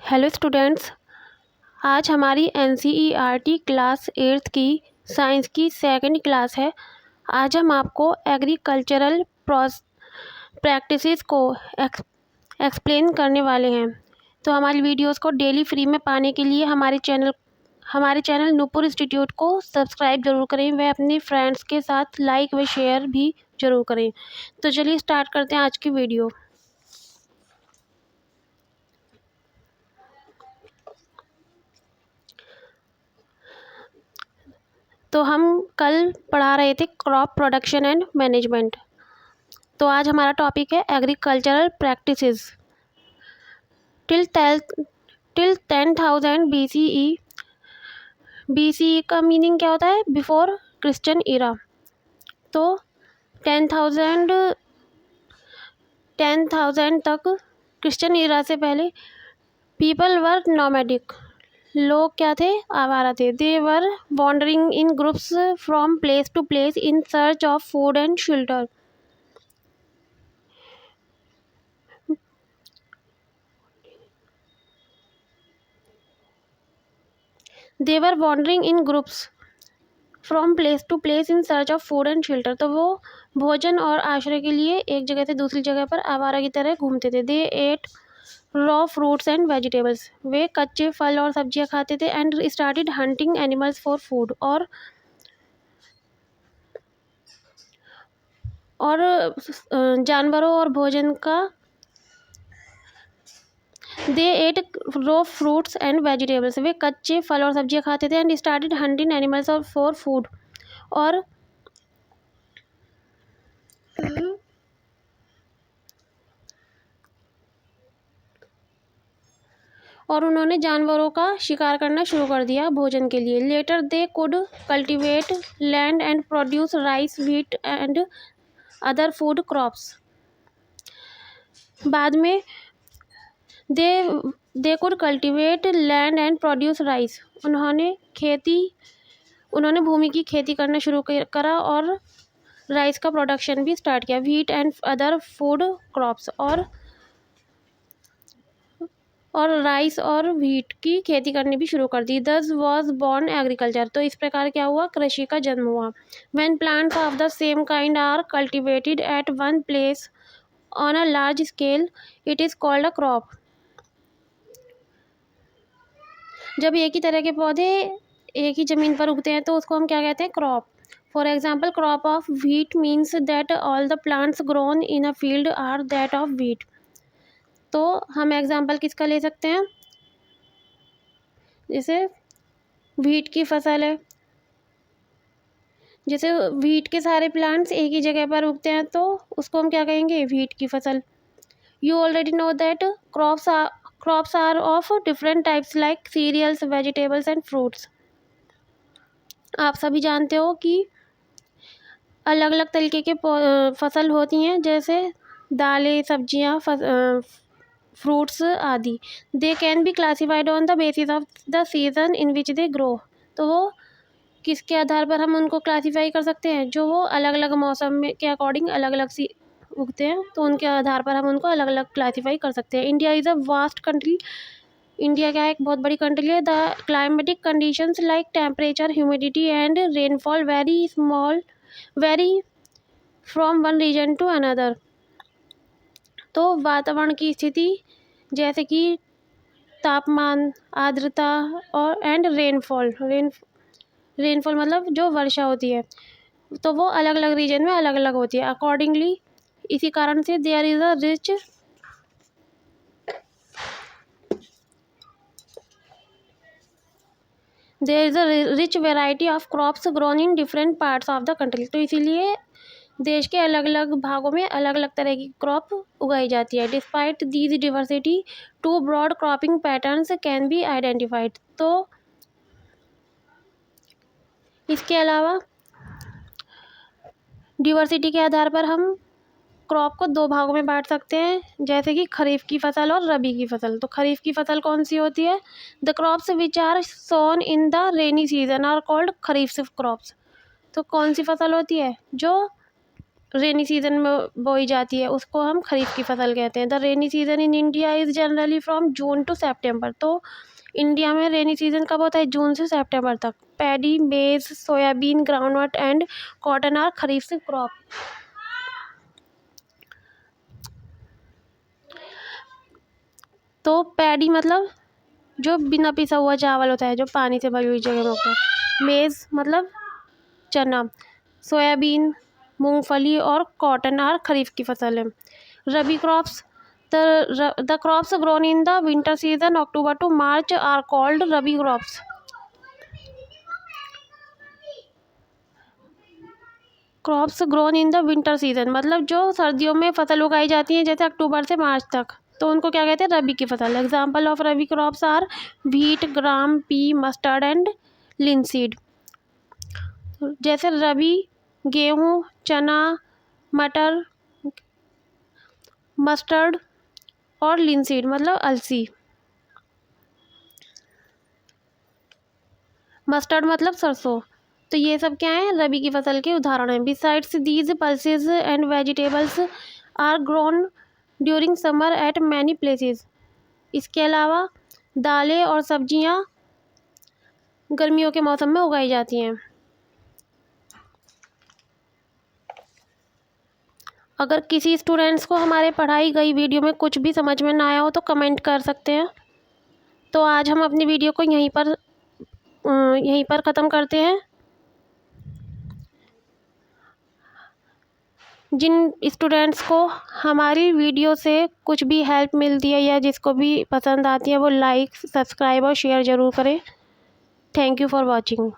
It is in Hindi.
हेलो स्टूडेंट्स, आज हमारी एनसीईआरटी क्लास 8th की साइंस की सेकंड क्लास है। आज हम आपको एग्रीकल्चरल प्रैक्टिसेस को एक्सप्लेन करने वाले हैं। तो हमारी वीडियोस को डेली फ्री में पाने के लिए हमारे चैनल नूपुर इंस्टीट्यूट को सब्सक्राइब जरूर करें। वह अपने फ्रेंड्स के साथ लाइक व शेयर भी जरूर करें। तो चलिए स्टार्ट करते हैं आज की वीडियो। तो हम कल पढ़ा रहे थे क्रॉप प्रोडक्शन एंड मैनेजमेंट। तो आज हमारा टॉपिक है agricultural practices till 10,000 BCE। BCE का मीनिंग क्या होता है? बिफोर क्रिश्चियन इरा। तो 10,000 तक क्रिश्चियन इरा से पहले पीपल वर नोमैडिक। लोग क्या थे? आवारा थे। They were wandering in groups from place to place in search of food and shelter. They were wandering in groups from place to place in search of food and shelter. तो वो भोजन और आश्रय के लिए एक जगह से दूसरी जगह पर आवारा की तरह घूमते थे। They ate raw fruits and vegetables. वे कच्चे फल और सब्जियां खाते थे। And started hunting animals for food. और जानवरों और भोजन का they ate raw fruits and vegetables. वे कच्चे फल और सब्जियां खाते थे। एंड स्टार्टेड हंटिंग एनिमल्स और फॉर फूड। और उन्होंने जानवरों का शिकार करना शुरू कर दिया भोजन के लिए। Later they could cultivate land and produce rice, wheat and other food crops. बाद में they could cultivate land and produce rice. उन्होंने भूमि की खेती करना शुरू करा और राइस का प्रोडक्शन भी स्टार्ट किया। Wheat and other food crops. और राइस और व्हीट की खेती करनी भी शुरू कर दी। दस वॉज बॉर्न एग्रीकल्चर। तो इस प्रकार क्या हुआ? कृषि का जन्म हुआ। When plants of the same kind are cultivated at one place on a large scale, it is called a crop. जब एक ही तरह के पौधे एक ही जमीन पर उगते हैं तो उसको हम क्या कहते हैं? Crop. For example, crop of wheat means that all the plants grown in a field are that of wheat. तो हम एग्जाम्पल किसका ले सकते हैं? जैसे व्हीट की फसल है। जैसे व्हीट के सारे प्लांट्स एक ही जगह पर उगते हैं तो उसको हम क्या कहेंगे? व्हीट की फसल। You already know that crops are of different types like cereals, vegetables and fruits. आप सभी जानते हो कि अलग अलग तरीके के फसल होती हैं, जैसे दालें, सब्जियां, फ्रूट्स आदि। They can be classified on the basis of the season in which they grow. तो वो किसके आधार पर हम उनको क्लासीफाई कर सकते हैं? जो वो अलग अलग मौसम में के अकॉर्डिंग अलग अलग सी उगते हैं, तो उनके आधार पर हम उनको अलग अलग क्लासीफाई कर सकते हैं। India is a vast country. India क्या है? एक बहुत बड़ी कंट्री है। The climatic conditions like temperature, humidity and rainfall vary from one region to another. तो वातावरण की स्थिति जैसे कि तापमान, आर्द्रता और एंड रेनफॉल मतलब जो वर्षा होती है, तो वो अलग अलग रीजन में अलग अलग होती है अकॉर्डिंगली। इसी कारण से there is a rich variety of crops grown in different parts of the country. तो इसीलिए देश के अलग अलग भागों में अलग अलग तरह की क्रॉप उगाई जाती है। Despite these diversity, two broad cropping patterns can be identified. तो इसके अलावा डिवर्सिटी के आधार पर हम क्रॉप को दो भागों में बांट सकते हैं, जैसे कि खरीफ की फसल और रबी की फसल। तो खरीफ की फसल कौन सी होती है? The crops which are sown in the rainy season are called kharif crops. तो कौन सी फसल होती है? जो रेनी सीजन में बोई जाती है उसको हम खरीफ की फसल कहते हैं। The rainy season in India is generally from June to September. तो इंडिया में रेनी सीजन कब होता है? जून से सितंबर तक। Paddy, maize, soybean, groundnut and cotton are kharif से क्रॉप। तो पैडी मतलब जो बिना पिसा हुआ चावल होता है, जो पानी से भरी हुई जगह में होता है। मेज मतलब चना। सोयाबीन, मूंगफली और कॉटन आर खरीफ की फसल है। Rabi crops the crops grown in the winter season October to March are called rabi crops. Crops grown in the winter season मतलब जो सर्दियों में फसल उगाई जाती है, जैसे अक्टूबर से मार्च तक, तो उनको क्या कहते हैं? रबी की फसल। Example of rabi crops are wheat, gram, pea, mustard and linseed. जैसे रबी गेहूँ, चना, मटर, मस्टर्ड और लिनसीड मतलब अलसी। मस्टर्ड मतलब सरसों। तो ये सब क्या है? रबी की फसल के उदाहरण हैं। Besides these pulses and vegetables are grown during summer at many places. इसके अलावा दालें और सब्जियां गर्मियों के मौसम में उगाई जाती हैं। अगर किसी स्टूडेंट्स को हमारे पढ़ाई गई वीडियो में कुछ भी समझ में ना आया हो तो कमेंट कर सकते हैं। तो आज हम अपनी वीडियो को यहीं पर ख़त्म करते हैं। जिन स्टूडेंट्स को हमारी वीडियो से कुछ भी हेल्प मिलती है या जिसको भी पसंद आती है वो लाइक, सब्सक्राइब और शेयर ज़रूर करें। Thank you for watching.